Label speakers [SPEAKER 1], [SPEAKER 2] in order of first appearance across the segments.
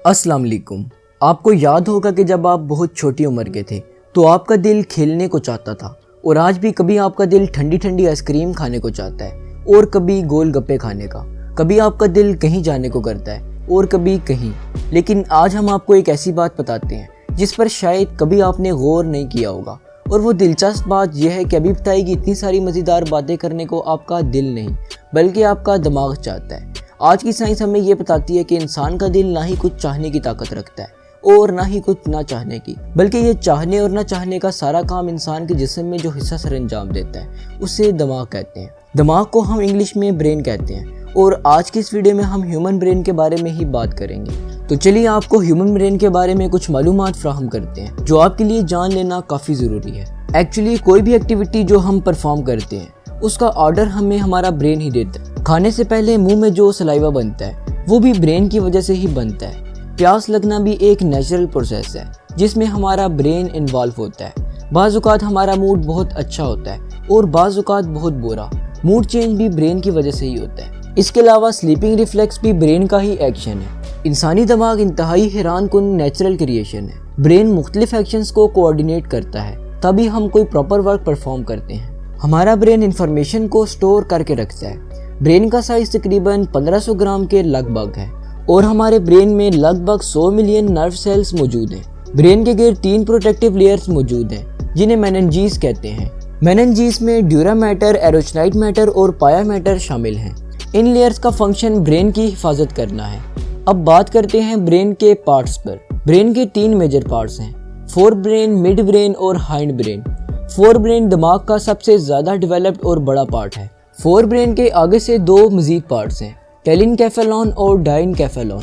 [SPEAKER 1] अस्सलाम वालेकुम। आपको याद होगा कि जब आप बहुत छोटी उम्र के थे तो आपका दिल खेलने को चाहता था और आज भी कभी आपका दिल ठंडी ठंडी आइसक्रीम खाने को चाहता है और कभी गोलगप्पे खाने का, कभी आपका दिल कहीं जाने को करता है और कभी कहीं। लेकिन आज हम आपको एक ऐसी बात बताते हैं जिस पर शायद कभी आपने गौर नहीं किया होगा, और वो दिलचस्प बात यह है कि अभी बताएगी इतनी सारी मज़ेदार बातें करने को आपका दिल नहीं बल्कि आपका दिमाग चाहता है। आज की साइंस हमें ये बताती है कि इंसान का दिल ना ही कुछ चाहने की ताकत रखता है और ना ही कुछ ना चाहने की, बल्कि ये चाहने और ना चाहने का सारा काम इंसान के जिस्म में जो हिस्सा सर अंजाम देता है उसे दिमाग कहते हैं। दिमाग को हम इंग्लिश में ब्रेन कहते हैं और आज की इस वीडियो में हम ह्यूमन ब्रेन के बारे में ही बात करेंगे। तो चलिए आपको ह्यूमन ब्रेन के बारे में कुछ मालूमात फ्राहम करते हैं जो आपके लिए जान लेना काफ़ी ज़रूरी है। एक्चुअली कोई भी एक्टिविटी जो हम परफॉर्म करते हैं उसका ऑर्डर हमें हमारा ब्रेन ही देता है। खाने से पहले मुंह में जो सलाइवा बनता है वो भी ब्रेन की वजह से ही बनता है। प्यास लगना भी एक नेचुरल प्रोसेस है जिसमें हमारा ब्रेन इन्वॉल्व होता है। बाज़ औक़ात हमारा मूड बहुत अच्छा होता है और बाज़ औक़ात बहुत बुरा। मूड चेंज भी ब्रेन की वजह से ही होता है। इसके अलावा स्लीपिंग रिफ्लेक्स भी ब्रेन का ही एक्शन है। इंसानी दिमाग इंतहाई हैरान कुन नेचुरल क्रिएशन है। ब्रेन मुख्तलिफ एक्शंस को कोऑर्डिनेट करता है तभी हम कोई प्रॉपर वर्क परफॉर्म करते हैं। हमारा ब्रेन इंफॉर्मेशन को स्टोर करके रखता है। ब्रेन का साइज तकरीबन 1500 ग्राम के लगभग है और हमारे ब्रेन में लगभग 100 मिलियन नर्व सेल्स मौजूद हैं। ब्रेन के गिर्द 3 प्रोटेक्टिव लेयर्स मौजूद हैं जिन्हें मेनिन्जीज कहते हैं। मेनिन्जीज में ड्यूरा मैटर, एरोचनाइट मैटर और पाया मैटर शामिल हैं। इन लेयर्स का फंक्शन ब्रेन की हिफाजत करना है। अब बात करते हैं ब्रेन के पार्ट्स पर। ब्रेन के 3 मेजर पार्ट्स हैं, फोर ब्रेन, मिड ब्रेन और हाइंड ब्रेन। फोर ब्रेन दिमाग का सबसे ज़्यादा डेवलप्ड और बड़ा पार्ट है। फोर ब्रेन के आगे से 2 मजीद पार्ट्स हैं, टेलिनकेफेलॉन और डाइनकेफेलॉन।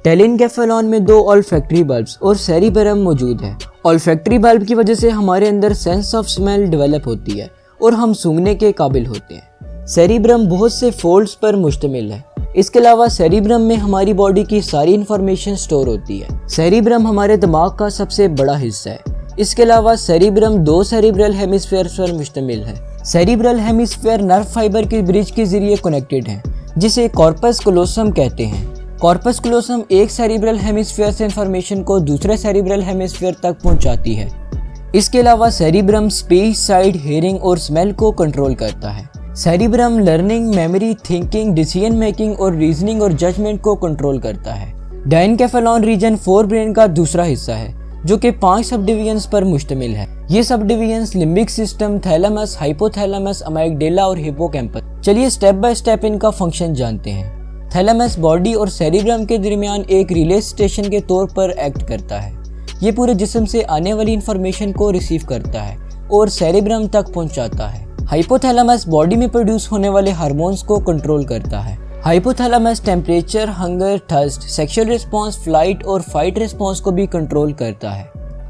[SPEAKER 1] टेलिनकेफेलॉन में 2 ऑल्फैक्टरी बल्ब्स और सेरिबेरम मौजूद है। ऑल्फैक्टरी बल्ब की वजह से हमारे अंदर सेंस ऑफ स्मेल डेवलप होती है और हम सूंघने के काबिल होते हैं। सेरिब्रम बहुत से फोल्ड्स पर मुश्तमिल है। इसके अलावा सेरिब्रम में हमारी बॉडी की सारी इंफॉर्मेशन स्टोर होती है। सेरिब्रम हमारे दिमाग का सबसे बड़ा हिस्सा है। इसके अलावा सेरिब्रम 2 सेरिब्रल हेमिस्फीयर्स पर मुश्तमिल है। सेरिब्रल हेमिस्फीयर नर्व फाइबर के ब्रिज के जरिए कनेक्टेड है जिसे कॉर्पस कलोसम कहते हैं। कॉर्पस कलोसम एक सेरिब्रल हेमिस्फीयर से इंफॉर्मेशन को दूसरे सेरिब्रल हेमिस्फीयर तक पहुंचाती है। इसके अलावा सेरिब्रम स्पीच, साइट, हियरिंग और स्मेल को कंट्रोल करता है। Cerebrum learning, memory, thinking, decision making और रीजनिंग और जजमेंट को कंट्रोल करता है। डाइनकेफेलॉन रीजन फोर ब्रेन का दूसरा हिस्सा है जो कि 5 सब डिवीजन्स पर मुश्तमिल है। ये सब divisions limbic system, thalamus, hypothalamus, amygdala और हिप्पोकैम्पस। चलिए स्टेप बाय स्टेप इनका फंक्शन जानते हैं। थैलेमस बॉडी और सेरिब्रम के दरमियान एक रिले स्टेशन के तौर पर एक्ट करता है। ये पूरे जिस्म से आने वाली इंफॉर्मेशन को रिसीव करता है और सेरिब्रम तक पहुंचाता है। हाइपोथैलेमस बॉडी में प्रोड्यूस होने वाले हार्मोन्स को कंट्रोल करता है। Hypothalamus temperature, hunger, thirst, sexual response, flight और फाइट रिस्पॉन्स को भी कंट्रोल करता है।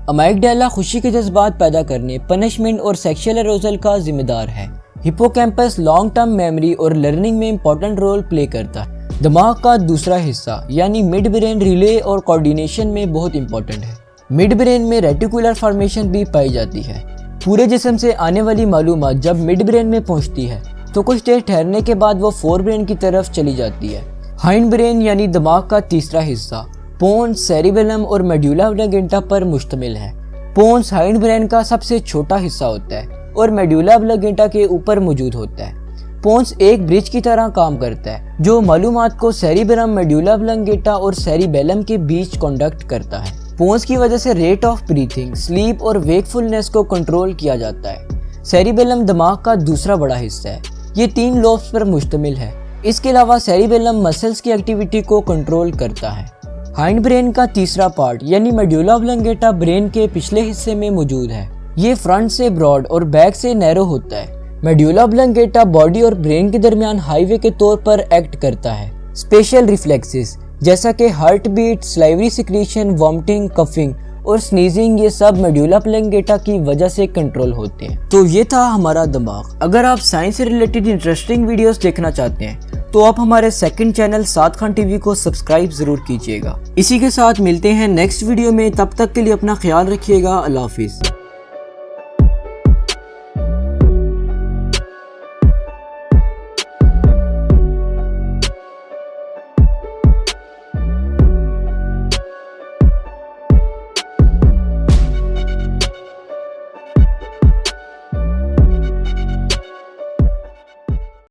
[SPEAKER 1] अमाइगडाला खुशी के जज्बात पैदा करने, पनिशमेंट और सेक्सुअल एरोजल का जिम्मेदार है। हिप्पोकैम्पस लॉन्ग टर्म मेमोरी और लर्निंग में इंपॉर्टेंट रोल प्ले करता है। दिमाग का दूसरा हिस्सा यानी मिड ब्रेन रिले और कोऑर्डिनेशन में बहुत इंपॉर्टेंट है। मिड ब्रेन में रेटिकुलर फॉर्मेशन भी पाई जाती है। पूरे जिस्म से आने वाली मालूमात जब मिड ब्रेन में पहुंचती है तो कुछ देर ठहरने के बाद वो फोर ब्रेन की तरफ चली जाती है। हाइंड ब्रेन यानी दिमाग का तीसरा हिस्सा पोन्स, सेरिबेलम और मेडुला ऑब्लिंगेटा पर मुश्तमिल है। पोन्स हाइंड ब्रेन का सबसे छोटा हिस्सा होता है और मेडुला ऑब्लिंगेटा के ऊपर मौजूद होता है। पोन्स एक ब्रिज की तरह काम करता है जो मालूमात को सेरिबेलम, मेडुला ऑब्लिंगेटा और सेरिबेलम के बीच कंडक्ट करता है। पोन्स की वजह से रेट ऑफ ब्रीथिंग, स्लीप और वेकफुलनेस को कंट्रोल किया जाता है। सेरिबेलम दिमाग का दूसरा बड़ा हिस्सा है। ये 3 लोब्स पर मुश्तमिल है। इसके अलावा सेरिबेलम मसल्स की एक्टिविटी को कंट्रोल करता है। हाइंड ब्रेन का तीसरा पार्ट यानी मेडुला ऑब्लिंगेटा ब्रेन के पिछले हिस्से में मौजूद है। ये फ्रंट से ब्रॉड और बैक से नैरो होता है। मेडुला ऑब्लिंगेटा बॉडी और ब्रेन के दरमियान हाईवे के तौर पर एक्ट करता है। स्पेशल रिफ्लेक्सेस जैसा कि heart beat, salivary secretion, vomiting, coughing और स्नीजिंग, ये सब मेडुला ऑब्लिंगेटा की वजह से कंट्रोल होते हैं। तो ये था हमारा दिमाग। अगर आप साइंस से रिलेटेड इंटरेस्टिंग वीडियोस देखना चाहते हैं तो आप हमारे सेकंड चैनल साद खान टीवी को सब्सक्राइब जरूर कीजिएगा। इसी के साथ मिलते हैं नेक्स्ट वीडियो में। तब तक के लिए अपना ख्याल रखिएगा। अल्लाह हाफिज।